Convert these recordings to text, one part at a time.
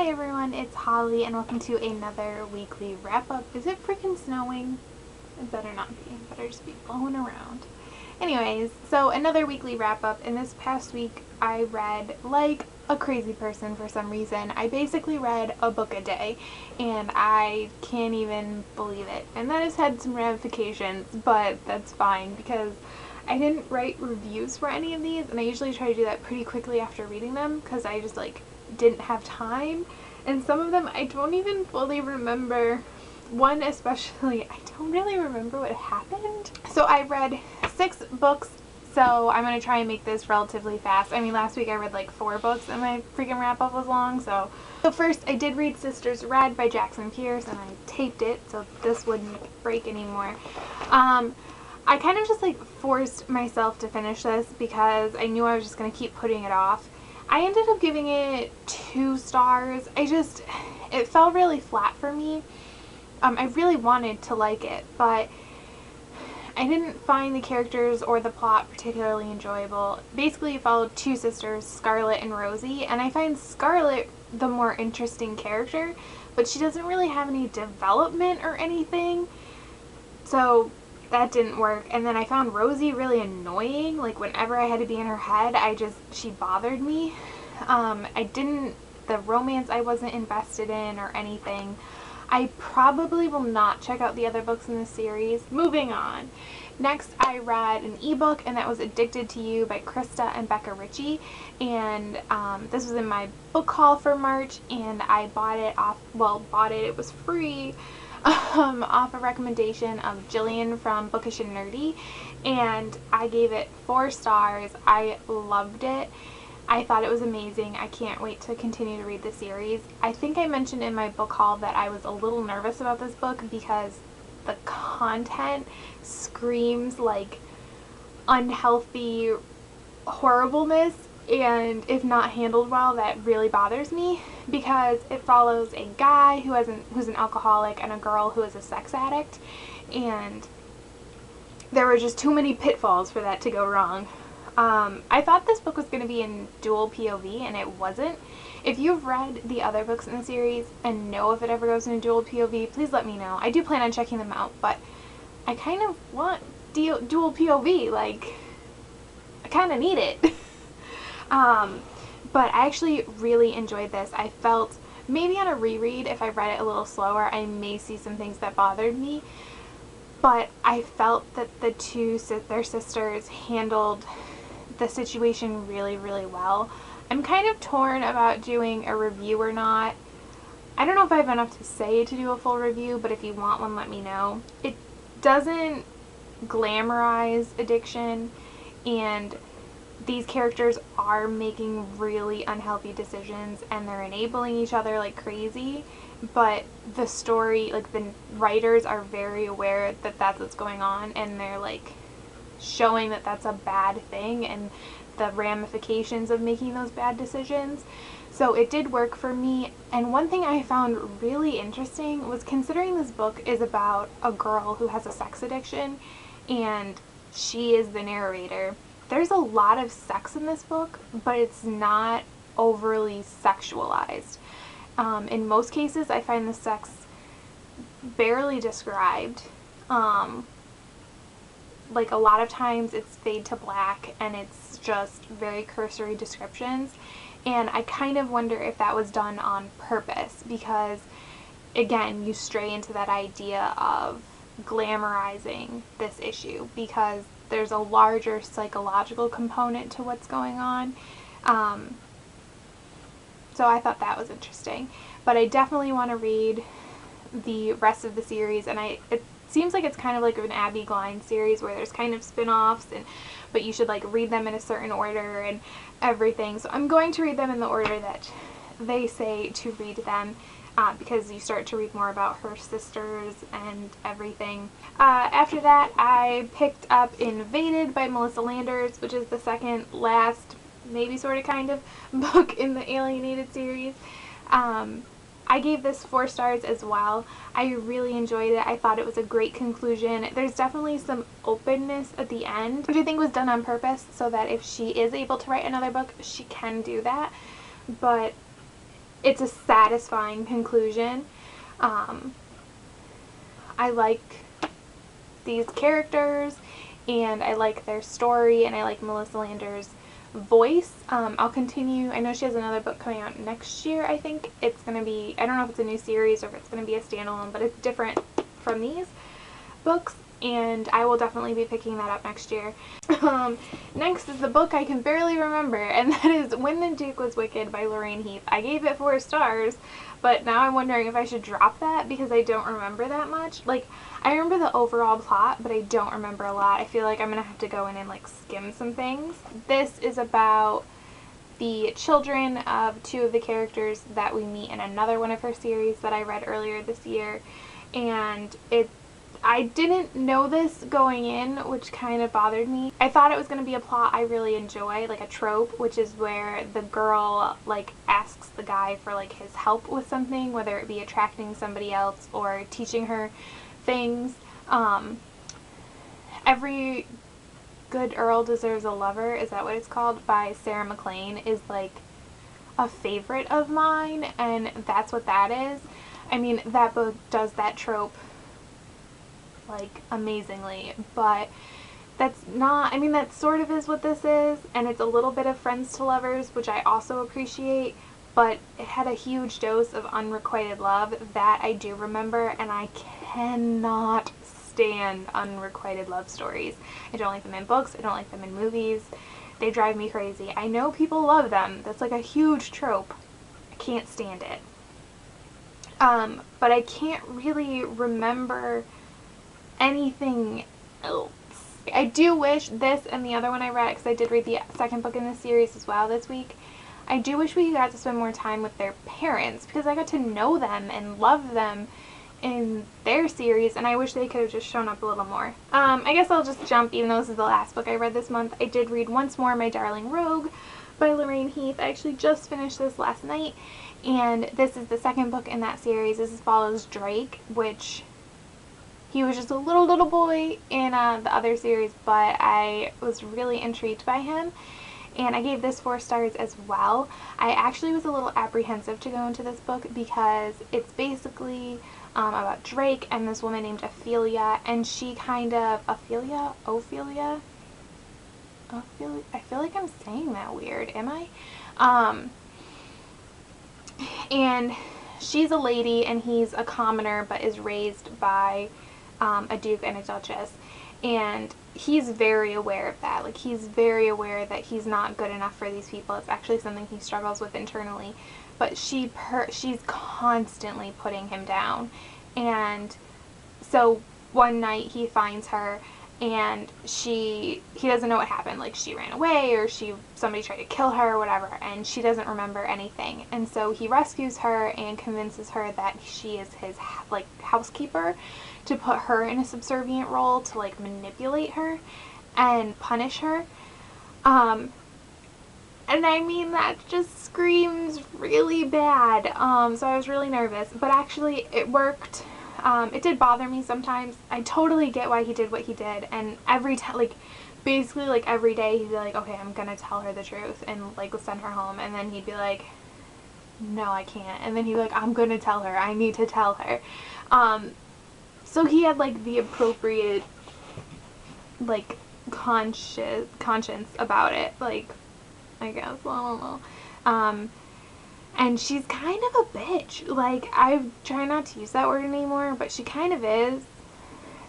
Hi everyone, it's Holly and welcome to another weekly wrap-up. Is it freaking snowing? It better not be. It better just be blowing around. Anyways, so another weekly wrap-up, and this past week I read like a crazy person for some reason. I basically read a book a day, and I can't even believe it. And that has had some ramifications, but that's fine because I didn't write reviews for any of these, and I usually try to do that pretty quickly after reading them because I just didn't have time. And some of them I don't even fully remember. One especially, I don't really remember what happened. So I read 6 books, so I'm going to try and make this relatively fast. I mean, last week I read like 4 books and my freaking wrap-up was long, so first I did read Sisters Red by Jackson Pierce, and I taped it so this wouldn't break anymore. I kind of just forced myself to finish this because I knew I was just going to keep putting it off. I ended up giving it 2 stars. It felt really flat for me. I really wanted to like it, but I didn't find the characters or the plot particularly enjoyable. Basically, it followed 2 sisters, Scarlett and Rosie, and I find Scarlett the more interesting character, but she doesn't really have any development or anything, so that didn't work. And then I found Rosie really annoying. Whenever I had to be in her head, she bothered me. The romance I wasn't invested in or anything. I probably will not check out the other books in this series. Moving on. Next, I read an ebook, and that was Addicted to You by Krista and Becca Ritchie. And this was in my book haul for March, and I bought it it was free, off a recommendation of Jillian from Bookish and Nerdy, and I gave it 4 stars. I loved it. I thought it was amazing. I can't wait to continue to read the series. I think I mentioned in my book haul that I was a little nervous about this book because the content screams unhealthy horribleness, and if not handled well, that really bothers me because it follows a guy who's an alcoholic and a girl who is a sex addict, and there were just too many pitfalls for that to go wrong. I thought this book was going to be in dual POV, and it wasn't. If you've read the other books in the series and know if it ever goes into dual POV, please let me know. I do plan on checking them out, but I kind of want dual POV. I kind of need it. But I actually really enjoyed this. I felt maybe on a reread, if I read it a little slower, I may see some things that bothered me. But I felt that their sisters handled the situation really, really well. I'm kind of torn about doing a review or not. I don't know if I have enough to say to do a full review, but if you want one, let me know. It doesn't glamorize addiction, and these characters are making really unhealthy decisions, and they're enabling each other like crazy, but the story, the writers are very aware that that's what's going on, and they're showing that that's a bad thing and the ramifications of making those bad decisions. So it did work for me. And one thing I found really interesting was, considering this book is about a girl who has a sex addiction and she is the narrator, there's a lot of sex in this book, but it's not overly sexualized. In most cases, I find the sex barely described. A lot of times it's fade to black, and it's just very cursory descriptions. And I kind of wonder if that was done on purpose because, again, you stray into that idea of glamorizing this issue because there's a larger psychological component to what's going on. So I thought that was interesting. But I definitely want to read the rest of the series, and it seems like it's kind of like an Abby Glines series where there's kind of spin-offs, but you should read them in a certain order and everything. So I'm going to read them in the order that they say to read them, because you start to read more about her sisters and everything. After that, I picked up Invaded by Melissa Landers, which is the second last, maybe sort of kind of, book in the Alienated series. I gave this 4 stars as well. I really enjoyed it. I thought it was a great conclusion. There's definitely some openness at the end, which I think was done on purpose so that if she is able to write another book, she can do that. But it's a satisfying conclusion. I like these characters, and I like their story, and I like Melissa Lander's voice. I'll continue. I know she has another book coming out next year, I think. It's going to be, I don't know if it's a new series or if it's going to be a standalone, but it's different from these books, and I will definitely be picking that up next year. Next is the book I can barely remember, and that is When the Duke Was Wicked by Lorraine Heath. I gave it 4 stars, but now I'm wondering if I should drop that because I don't remember that much. Like, I remember the overall plot, but I don't remember a lot. I feel like I'm gonna have to go in and like skim some things. This is about the children of 2 of the characters that we meet in another one of her series that I read earlier this year, and I didn't know this going in, which kind of bothered me. I thought it was going to be a plot I really enjoy, like a trope, which is where the girl like asks the guy for like his help with something, whether it be attracting somebody else or teaching her things. Every Good Earl Deserves a Lover, is that what it's called, by Sarah MacLean, is like a favorite of mine, and that's what that is. I mean, that book does that trope like amazingly, but that's not, I mean, that sort of is what this is, and it's a little bit of Friends to Lovers, which I also appreciate, but it had a huge dose of unrequited love that I do remember, and I cannot stand unrequited love stories. I don't like them in books, I don't like them in movies. They drive me crazy. I know people love them. That's like a huge trope. I can't stand it. But I can't really remember anything else. I do wish this and the other one I read, because I did read the second book in this series as well this week, I do wish we got to spend more time with their parents, because I got to know them and love them in their series, and I wish they could have just shown up a little more. I guess I'll just jump, even though this is the last book I read this month. I did read Once More My Darling Rogue by Lorraine Heath. I actually just finished this last night, and this is the second book in that series. This follows Drake, which he was just a little boy in the other series, but I was really intrigued by him, and I gave this 4 stars as well. I actually was a little apprehensive to go into this book because it's basically about Drake and this woman named Ophelia, and she kind of, Ophelia? I feel like I'm saying that weird, am I? And she's a lady and he's a commoner, but is raised by a duke and a duchess, and he's very aware of that. Like, he's very aware that he's not good enough for these people. It's actually something he struggles with internally, but she's constantly putting him down. And so one night he finds her, and he doesn't know what happened. Like, she ran away, or somebody tried to kill her or whatever, and she doesn't remember anything. And so he rescues her and convinces her that she is his like housekeeper, to put her in a subservient role to like manipulate her and punish her. And I mean, that just screams really bad. So I was really nervous, but actually it worked. It did bother me sometimes. I totally get why he did what he did, and every time, like, basically, like, every day he'd be like, okay, I'm gonna tell her the truth, and like send her home, and then he'd be like, no, I can't, and then he'd be like, I'm gonna tell her, I need to tell her. So he had like the appropriate like conscience about it, like, I guess, I don't know. And she's kind of a bitch. Like, I try not to use that word anymore, but she kind of is.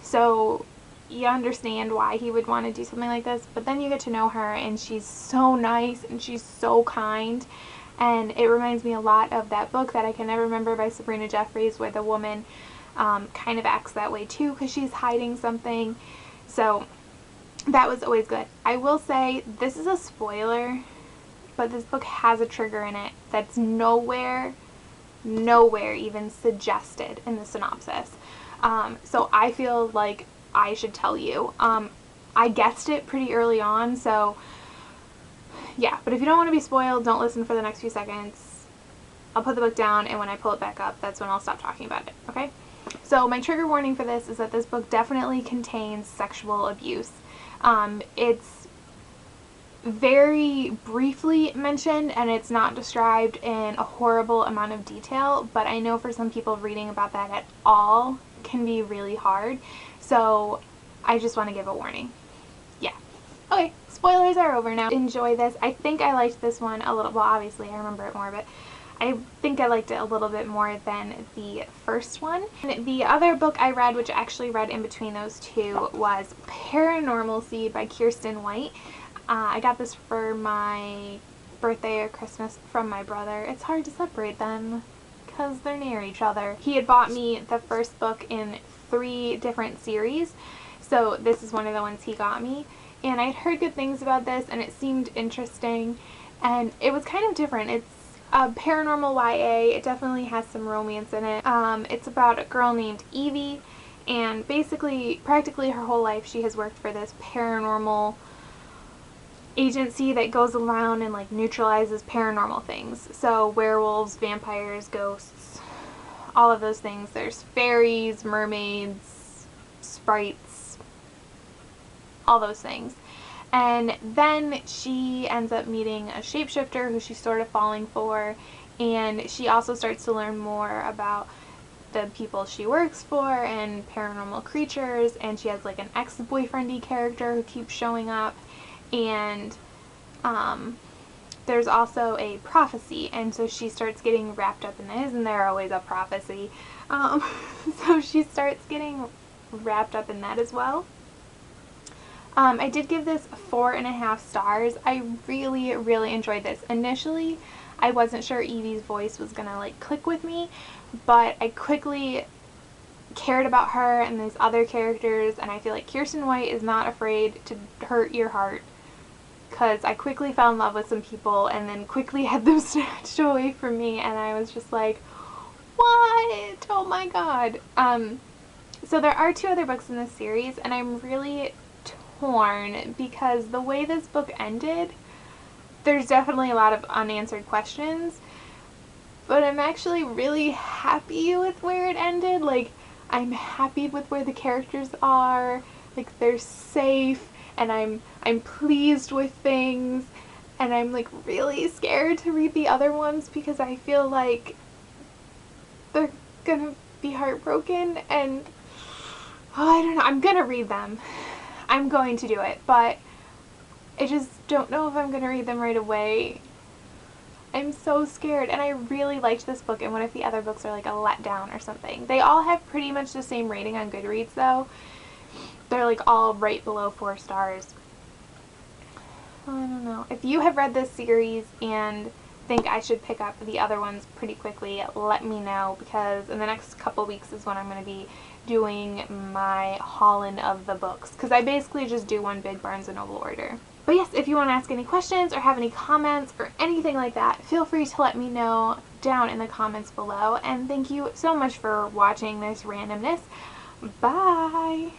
So you understand why he would want to do something like this, but then you get to know her, and she's so nice and she's so kind, and it reminds me a lot of that book that I Can Never Remember by Sabrina Jeffries, where the woman kind of acts that way too because she's hiding something. So that was always good. I will say, this is a spoiler, but this book has a trigger in it that's nowhere even suggested in the synopsis. So I feel like I should tell you. I guessed it pretty early on, so yeah, but if you don't want to be spoiled, don't listen for the next few seconds. I'll put the book down, and when I pull it back up, that's when I'll stop talking about it, okay? So my trigger warning for this is that this book definitely contains sexual abuse. It's very briefly mentioned, and it's not described in a horrible amount of detail, but I know for some people reading about that at all can be really hard, so I just want to give a warning. Yeah. Okay, spoilers are over now. Enjoy this. I think I liked this one a little, well, obviously I remember it more, but I think I liked it a little bit more than the first one. And the other book I read, which I actually read in between those two, was Paranormal Seed by Kiersten White. I got this for my birthday or Christmas from my brother. It's hard to separate them because they're near each other. He had bought me the first book in 3 different series, so this is one of the ones he got me. And I'd heard good things about this, and it seemed interesting, and it was kind of different. It's a paranormal YA. It definitely has some romance in it. It's about a girl named Evie, and basically, practically her whole life she has worked for this paranormal agency that goes around and like neutralizes paranormal things. So werewolves, vampires, ghosts, all of those things. There's fairies, mermaids, sprites, all those things. And then she ends up meeting a shapeshifter who she's sort of falling for, and she also starts to learn more about the people she works for and paranormal creatures, and she has like an ex-boyfriendy character who keeps showing up, and there's also a prophecy, and so she starts getting wrapped up in this, and there's always a prophecy, so she starts getting wrapped up in that as well. I did give this 4.5 stars. I really, really enjoyed this. Initially, I wasn't sure Evie's voice was gonna like click with me, but I quickly cared about her and these other characters, and I feel like Kiersten White is not afraid to hurt your heart, because I quickly fell in love with some people and then quickly had them snatched away from me, and I was just like, what? Oh my god. So there are 2 other books in this series, and I'm really torn because the way this book ended, there's definitely a lot of unanswered questions, but I'm actually really happy with where it ended. Like, I'm happy with where the characters are, like they're safe, and I'm pleased with things, and I'm like really scared to read the other ones because I feel like they're gonna be heartbroken, and I don't know, I'm gonna read them. I'm going to do it, but I just don't know if I'm going to read them right away. I'm so scared, and I really liked this book, and what if the other books are like a letdown or something? They all have pretty much the same rating on Goodreads though. They're like all right below 4 stars. I don't know. If you have read this series and think I should pick up the other ones pretty quickly, let me know, because in the next couple weeks is when I'm going to be doing my haul-in of the books, because I basically just do one big Barnes & Noble order. But yes, if you want to ask any questions or have any comments or anything like that, feel free to let me know down in the comments below, and thank you so much for watching this randomness. Bye!